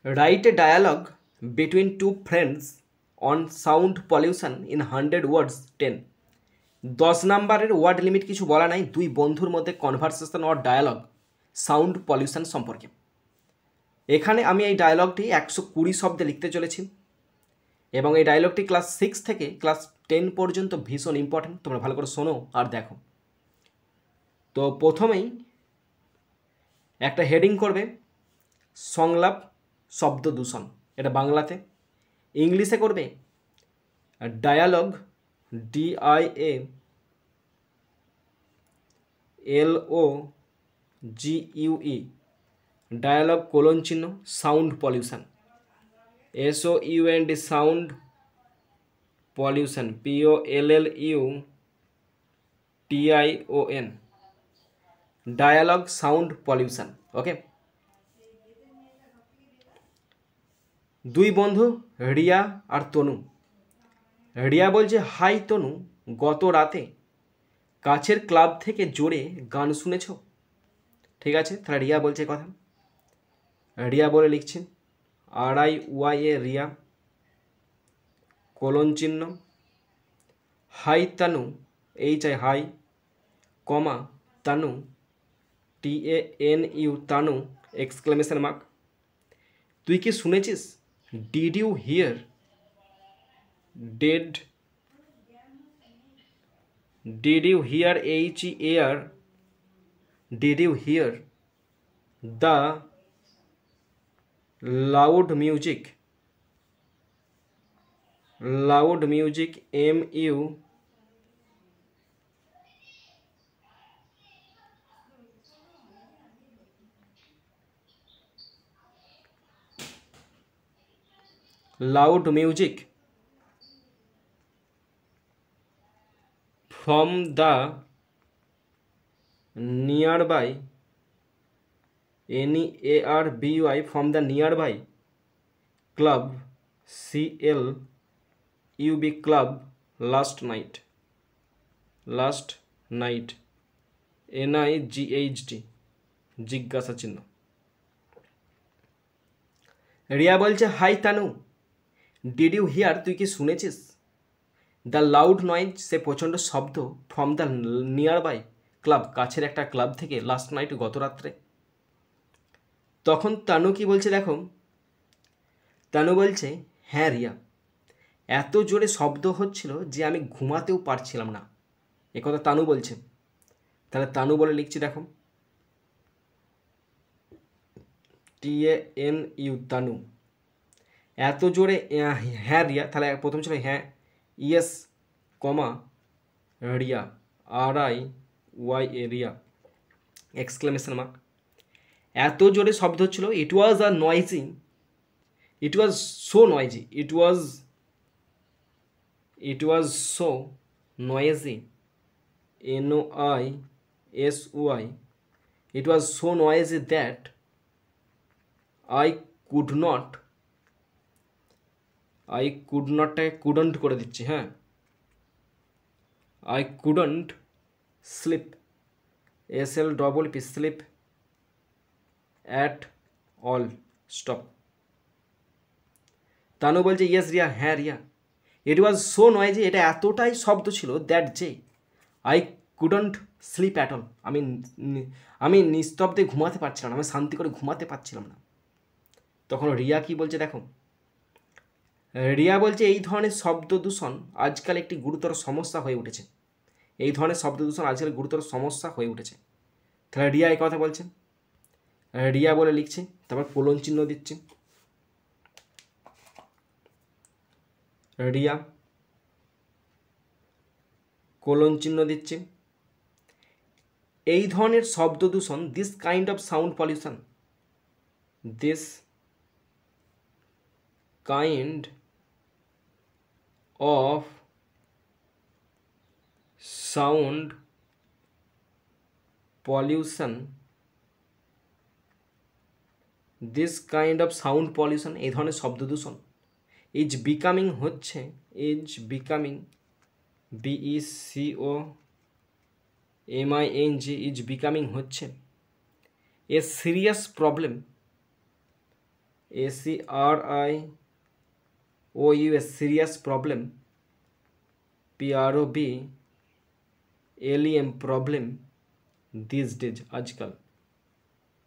Right a dialogue between two friends on sound pollution in 100 words 10। 10 নাম্বারের word limit কিছু বলা নাই, দুই বন্ধুর মধ্যে conversation or dialogue sound pollution সম্পর্কে। এখানে আমি এই ডায়ালগটি 120 শব্দে লিখতে চলেছি এবং এই ডায়ালগটি ক্লাস 6 থেকে ক্লাস 10 পর্যন্ত ভীষণ ইম্পর্টেন্ট, তোমরা ভালো করে শোনো আর দেখো। তো প্রথমেই একটা হেডিং করবে সংলাপ শব্দ দূষণ, এটা বাংলাতে। ইংলিশে করবে ডায়ালগ, DIALOGUE, ডায়ালগ কোলন চিহ্ন sound pollution, SOUND sound pollution, POLLUTION, dialogue sound pollution. Okay, দুই বন্ধু রিয়া আর তনু। রিয়া বলছে, হাই তনু, গত রাতে কাছের ক্লাব থেকে জোরে গান শুনেছ? ঠিক আছে, তাহলে রিয়া বলছে কথা। রিয়া বলে লিখছে RIYA রিয়া কোলন চিহ্ন hi Tanu, HI comma Tanu TANU Tanu exclamation mark. তুই কি শুনেছিস? Did you hear, did you hear HEAR, did you hear the loud music, loud music MU loud music from the nearby NEARBY from the nearby club CLUB club last night NIGHT জিজ্ঞাসা চিহ্ন। রিয়া বলছে, hi Tanu, did you hear, তুই কি শুনেছিস? The loud noise, সে প্রচণ্ড শব্দ, from the nearby club, কাছের একটা ক্লাব থেকে, লাস্ট নাইট, গত রাত্রে। তখন তানু কি বলছে দেখো, তানু বলছে, হ্যাঁ রিয়া, এত জোরে শব্দ হচ্ছিল যে আমি ঘুমাতেও পারছিলাম না। একথা তানু বলছে। তাহলে তানু বলে লিখছি দেখো TANU তানু, এত জোরে, হ্যাঁ রিয়া, তাহলে প্রথম ছিল হ্যাঁ, yes comma Riya RIYA Riya exclamation mark. এত জোরে শব্দ হচ্ছিল, it was a noisy, it was so noisy, it was so noisy NOISY, it was so noisy that I could নটটাকে কুডন্ট করে দিচ্ছি, হ্যাঁ, I couldn't sleep SLEEP sleep at all, stop। Tanu বলছে, yes Riya, হ্যাঁ রিয়া, ইট ওয়াজ সো নয়েজি, এটা এতটাই শব্দ ছিল, দ্যাট যে I couldn't sleep at all, আমি নিস্তব্ধে ঘুমাতে পারছিলাম না, আমি শান্তি করে ঘুমাতে পারছিলাম না। তখন রিয়া কি বলছে দেখো, রিয়া বলছে, এই ধরনের শব্দ দূষণ আজকাল একটি গুরুতর সমস্যা হয়ে উঠেছে, এই ধরনের শব্দ দূষণ আজকাল গুরুতর সমস্যা হয়ে উঠেছে। তাহলে রিয়া এই কথা বলছে, রিয়া বলে লিখছে, তারপর কোলন চিহ্ন দিচ্ছে, রিয়া কোলন চিহ্ন দিচ্ছে, এই ধরনের শব্দ দূষণ, this kind of sound pollution, this kind of sound pollution, this kind of sound pollution, এই ধরনের শব্দ দূষণ, ইজ বিকামিং হচ্ছে, is becoming BECOMING, is becoming হচ্ছে a serious problem SERIOUS serious problem, PROBLEM problem these days आजकल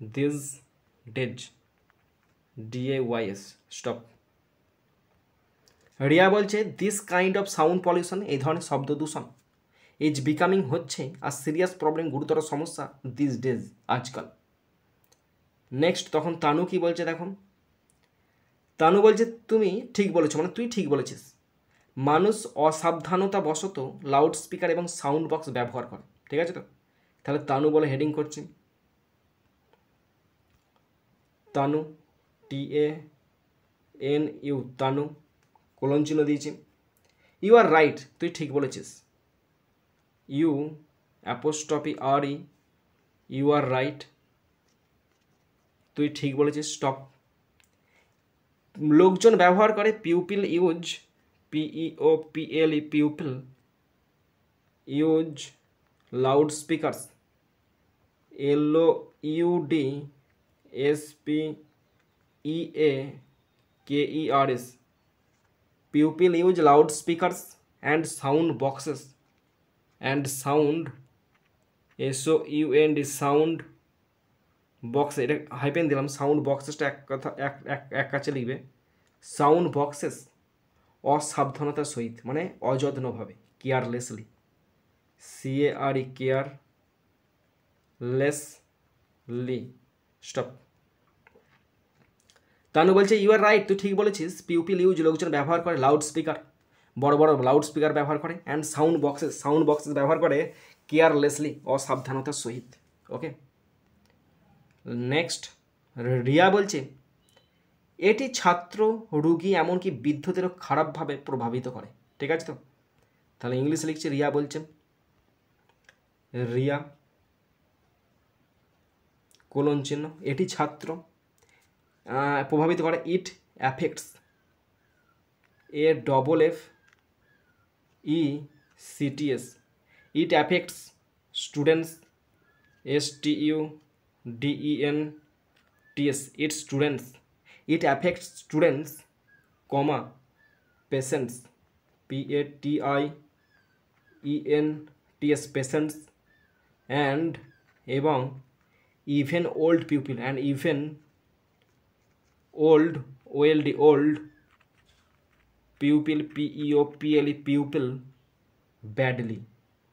these days DAYS stop। Riya বলছে this kind of sound pollution, এই ধরনের শব্দ দূষণ ইজ বিকামিং হচ্ছে আর সিরিয়াস প্রবলেম, গুরুতর সমস্যা দিস ডেজ আজকাল। নেক্সট তখন তানু কি বলছে দেখো, তানু বলছে তুমি ঠিক বলেছো, মানে তুই ঠিক বলেছিস, মানুষ অসাবধানতা বশত লাউড স্পিকার এবং সাউন্ড বক্স ব্যবহার করে, ঠিক আছে তো। তাহলে তানু বলে হেডিং করছি, তানু TANU তানু কোলন চিহ্ন দিয়েছি। ইউ আর রাইট, তুই ঠিক বলেছিস, you apostrophe RE, you are right, তুই ঠিক বলেছিস, স্টপ। লোকজন ব্যবহার করে, people use, PEOPLE people use loudspeakers, LOUDSPEAKERS, people use loudspeakers and sound boxes and sound SOUND sound box, এটা হাইপেন দিলাম, সাউন্ড বক্সেসটা এক কাছে লিখবে, সাউন্ড বক্সেস অসাবধানতার সহিত মানে অযত্নভাবে, carelessly, CARE carelessly stop. Tanu বলছে ইউ আর রাইট, তুই ঠিক বলেছিস, পিউপিল ইউজ লোকজন ব্যবহার করে লাউড স্পিকার, বড় বড় লাউড স্পিকার ব্যবহার করে, অ্যান্ড সাউন্ড বক্সেস ব্যবহার করে কেয়ারলেসলি অসাবধানতার সহিত। ওকে, নেক্সট রিয়া বলছে এটি ছাত্র, রুগী এমনকি বৃদ্ধদেরও খারাপভাবে প্রভাবিত করে, ঠিক আছে তো। তাহলে ইংলিশ লিখছে, রিয়া বলছে, রিয়া কোলন চিহ্ন, এটি ছাত্র প্রভাবিত করে, it affects, AFFECTS, it affects students, STUDENTS, it students, it affects students, comma patients, PATIENTS patients, and এবং even old pupil, and even old old pupil, PEOPLE pupil badly,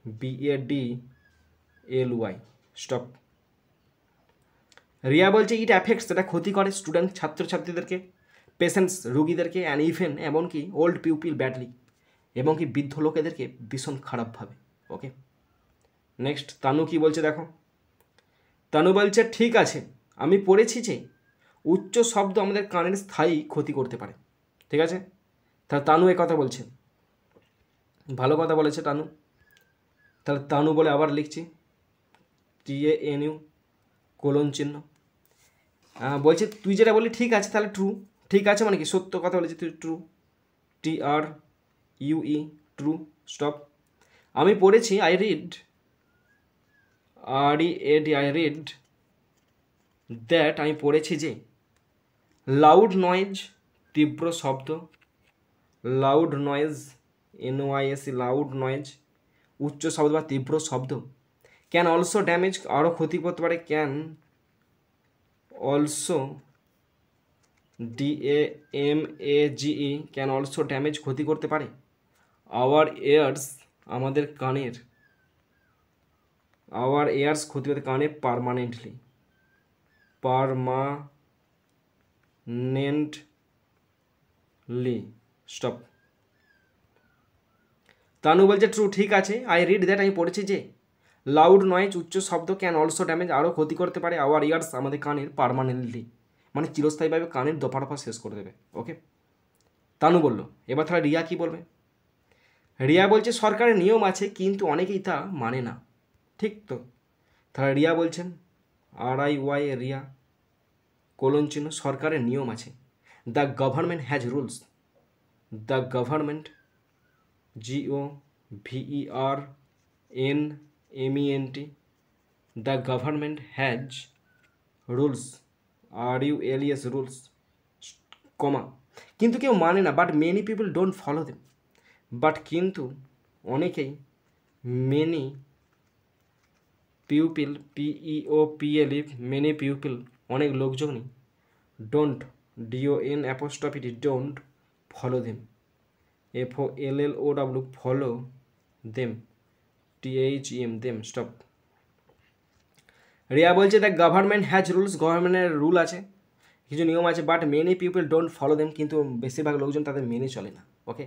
BADLY stop. Riya বলছে it affects, এটা ক্ষতি করে student ছাত্রছাত্রীদেরকে, patients রুগীদেরকে, and even এমনকি old pupil badly, এবং কি বৃদ্ধ লোকেদেরকে ভীষণ খারাপভাবে। ওকে, নেক্সট তানু কি বলছে দেখো, তানু বলছে ঠিক আছে, আমি পড়েছি যে উচ্চ শব্দ আমাদের কানের স্থায়ী ক্ষতি করতে পারে, ঠিক আছে। তাহলে তানু এ কথা বলছে, ভালো কথা বলেছে তানু। তাহলে তানু বলে আবার লিখছি, TANU কোলন চিহ্ন, বলছে তুই যেটা বলি ঠিক আছে, তাহলে ট্রু, ঠিক আছে মানে কি সত্য কথা বলেছি তুই, ট্রু, TRUE ট্রু স্টপ। আমি পড়েছি, আই রিড দ্যাট, আমি পড়েছি যে লাউড নয়েজ তীব্র শব্দ, loud noise NOISE loud noise উচ্চ শব্দ বা তীব্র শব্দ, ক্যান অলসো ড্যামেজ আরও ক্ষতি করতে পারে, can also DAMAGE can also damage ক্ষতি করতে পারে, আওয়ার এয়ার্স আমাদের কানের, আওয়ার এয়ার্স ক্ষতি করতে কানে পারমানেন্টলি, পারমানেন্টলি স্টপ। তানু বলছে ট্রু, ঠিক আছে, আই রিড দ্যাট, আমি পড়েছি যে লাউড নয়েজ উচ্চ শব্দ ক্যান অলসো ড্যামেজ আরও ক্ষতি করতে পারে, আওয়ার ইয়ার্স আমাদের কানের পারমানেন্টলি মানে চিরস্থায়ীভাবে কানের দফা শেষ করে দেবে। ওকে, তানু বলল। এবার তাহলে রিয়া কি বলবে, রিয়া বলছে সরকারের নিয়ম আছে কিন্তু অনেকেই তা মানে না, ঠিক তো। তাহলে রিয়া বলছেন RIY রিয়া কোলন চিহ্ন, সরকারের নিয়ম আছে, the government has rules, the government GOVERNMENT, the government has rules RULS rules comma, কিন্তু কেউ মানে না, but many people don't follow them, but কিন্তু অনেকেই, many pupil PEOPLE many pupil অনেক লোকজনই, don't DON apostrophe don't follow them, FOLLOW follow them, THEM them. Stop. Riya বলছে the government has rules, গভর্নমেন্টের রুল আছে, কিছু নিয়ম আছে, but many people don't follow them, কিন্তু বেশিরভাগ লোকজন তাদের মেনে চলে না। ওকে,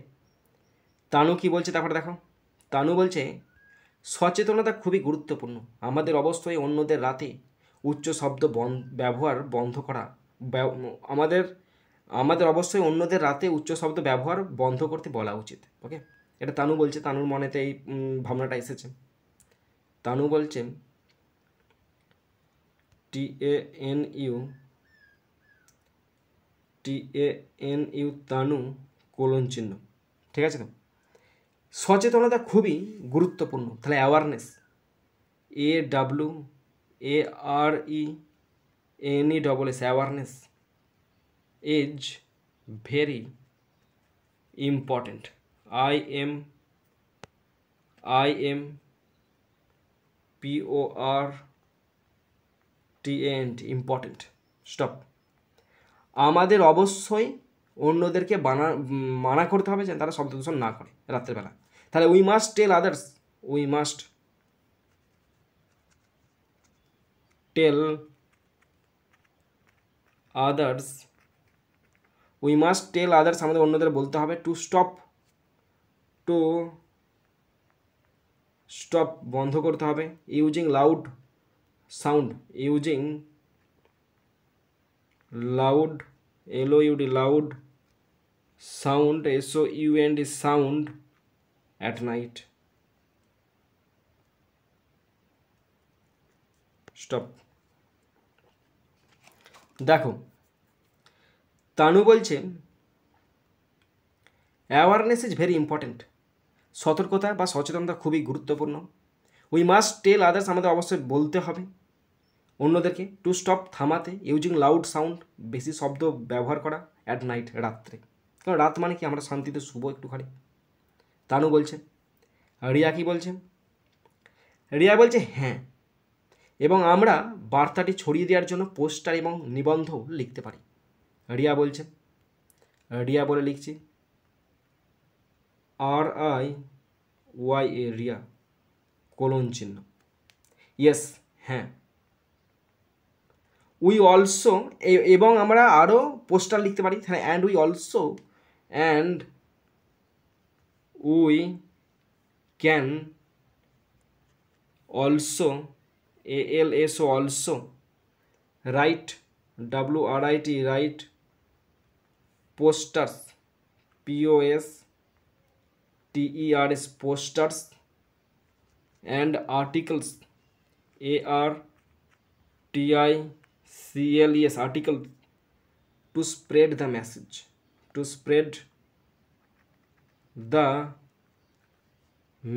তানু কি বলছে তারপরে দেখো। তানু বলছে সচেতনতা খুবই গুরুত্বপূর্ণ, আমাদের অবশ্যই অন্যদের রাতে উচ্চ শব্দ ব্যবহার বন্ধ করা, আমাদের আমাদের অবশ্যই অন্যদের রাতে উচ্চ শব্দ ব্যবহার বন্ধ করতে বলা উচিত। ওকে, এটা তানু বলছে, তানুর মনেতে এই ভাবনাটা এসেছে। তানু বলছে TANU তানু কোলন চিহ্ন, ঠিক আছে তো। সচেতনতা খুবই গুরুত্বপূর্ণ, তাহলে awareness, AWARENESS, awareness is very important, IMPORTANT, important. Stop. আমাদের অবশ্যই অন্যদেরকে মানা করতে হবে যেন তারা শব্দ দূষণ না করে রাত্রেবেলা। তাহলে we must tell others, we must tell others, আমাদের অন্যদের বলতে হবে টু স্টপ বন্ধ করতে হবে, using loud sound, loud loud sound, SOUND sound at night. Stop. দেখো তানু বলছে অ্যাওয়ারনেস ইজ ভেরি ইম্পর্টেন্ট, সতর্কতা বা সচেতনতা খুবই গুরুত্বপূর্ণ। উই মাস্ট টেল আদার্স, আমাদের অবশ্যই বলতে হবে অন্যদেরকে, টু স্টপ থামাতে, ইউজিং লাউড সাউন্ড বেশি শব্দ ব্যবহার করা, অ্যাট নাইট রাত্রে, কারণ রাত মানে কি আমরা শান্তিতে শুভ একটুখানি। তানু বলছে। রিয়া কি বলছে? রিয়া বলছে হ্যাঁ, এবং আমরা বার্তাটি ছড়িয়ে দেওয়ার জন্য পোস্টার এবং নিবন্ধ লিখতে পারি। রিয়া বলছে, রিয়া বলে লিখছি RIYA, রিয়া কোলন চিহ্ন, ইয়েস হ্যাঁ। উই অলসো, এবং আমরা আরও পোস্টার লিখতে পারি, হ্যাঁ, and we can also, ALSO also, right WRIT right posters, POSTERS posters, and articles, ARTICLES article, to spread the message,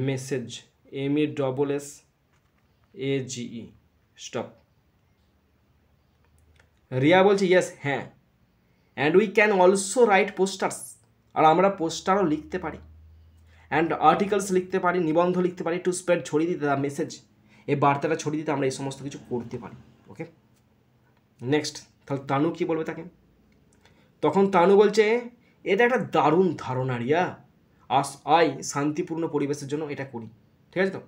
MESSAGE। Stop. Riya বলছে ইয়েস হ্যাঁ, and we can also write posters, আর আমরা পোস্টারও লিখতে পারি, অ্যান্ড আর্টিকেলস লিখতে পারি, নিবন্ধ লিখতে পারি, টু স্প্রেড ছড়িয়ে দিতে, দ্য মেসেজ, এই বার্তাটা ছড়িয়ে দিতে আমরা এই সমস্ত কিছু করতে পারি। ওকে, নেক্সট। তাহলে তানু কী বলবে তাকে? তখন তানু বলছে এটা একটা দারুণ ধারণা রিয়া, শান্তিপূর্ণ পরিবেশের জন্য এটা করি, ঠিক আছে তো।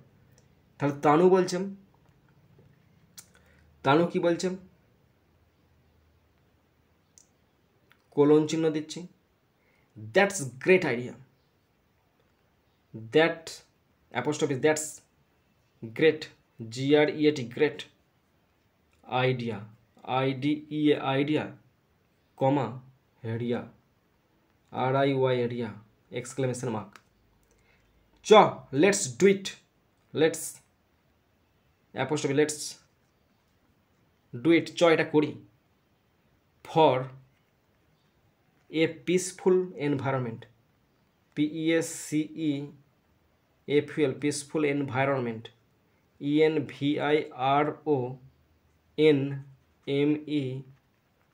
তাহলে তানু বলছেন, তানু কি বলছেন? কোলন চিহ্ন দিচ্ছি, that's great idea, that apostrophe, that's great, GREAT great idea, IDEA idea, comma Riya, RIY Riya exclamation mark. Let's do it, let's apostrophe, let's do it, এটা করি, for a peaceful environment, PEACEFUL peaceful environment,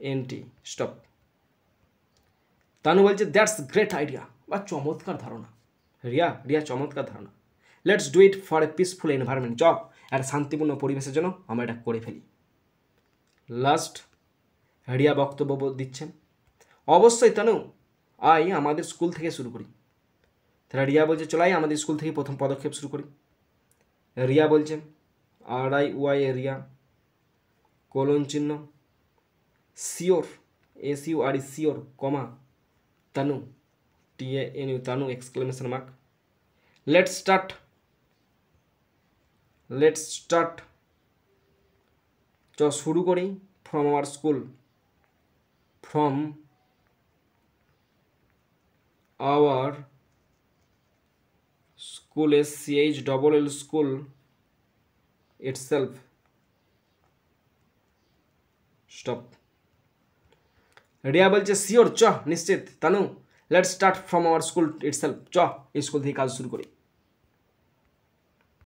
ENVIRONMENT। Stop. Tanu বলছে that's great idea, বা চমৎকার ধারণা। রিয়া চমৎকার ধারণা। Let's do it for a peaceful environment, চ একটা শান্তিপূর্ণ পরিবেশের জন্য আমরা এটা করে ফেলি। লাস্ট রিয়া বক্তব্য দিচ্ছেন, অবশ্যই তানু, আমাদের স্কুল থেকে শুরু করি। তাহলে রিয়া বলছে চলাই আমাদের স্কুল থেকে প্রথম পদক্ষেপ শুরু করি। রিয়া বলছে RIY রিয়া কোলন চিহ্ন sure SURE sure comma Tanu TANU Tanu exclamation mark. Let's start চ শুরু করি from our school, from our school SCHLL school itself stop. Riya বলছে শিওর চ নিশ্চিত Tanu, let's start from our school itself, চ স্কুল থেকে কাজ শুরু করি।